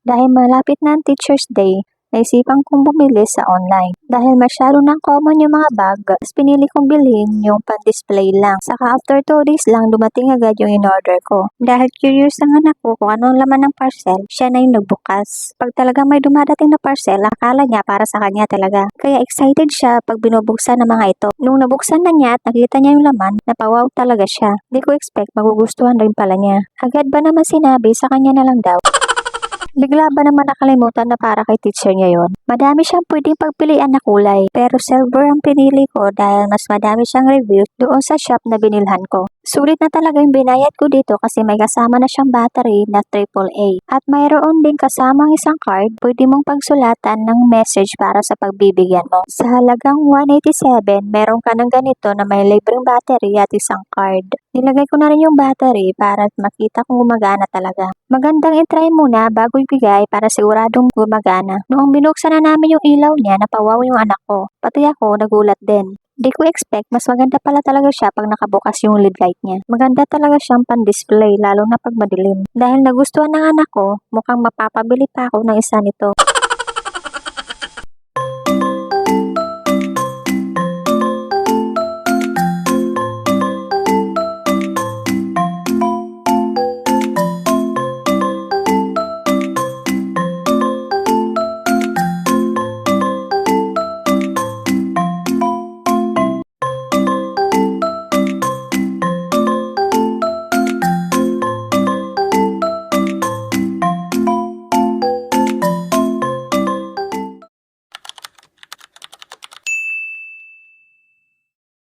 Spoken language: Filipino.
Dahil malapit na ang Teacher's Day, naisipan kong bumili sa online. Dahil masyado nang common yung mga bag, mas pinili kong bilhin yung pan-display lang. Saka after 2 days lang, dumating agad yung in-order ko. Dahil curious ang anak ko kung ano ang laman ng parcel, siya na yung nagbukas. Pag talaga may dumadating na parcel, akala niya para sa kanya talaga. Kaya excited siya pag binubuksan ng mga ito. Nung nabuksan na niya at nakita niya yung laman, napawaw talaga siya. Di ko expect magugustuhan rin pala niya. Agad ba naman sinabi sa kanya na lang daw? Bigla ba naman nakalimutan na para kay teacher niya yon? Madami siyang pwedeng pagpilian na kulay, pero silver ang pinili ko dahil mas madami siyang review doon sa shop na binilhan ko. Sulit na talaga yung binayad ko dito kasi may kasama na siyang battery na AAA. At mayroon din kasamang isang card, pwede mong pagsulatan ng message para sa pagbibigyan mo. Sa halagang 187, meron ka ng ganito na may libreng battery at isang card. Nilagay ko na rin yung battery para makita kung gumagana talaga. Magandang i-try muna bago ibigay para siguradong gumagana. Noong binuksan na namin yung ilaw niya, napawaw yung anak ko. Pati ako, nagulat din. Di ko expect, mas maganda pala talaga siya pag nakabukas yung lid light niya. Maganda talaga siyang pan-display, lalo na pag madilim. Dahil nagustuhan ng anak ko, mukhang mapapabili pa ako ng isa nito.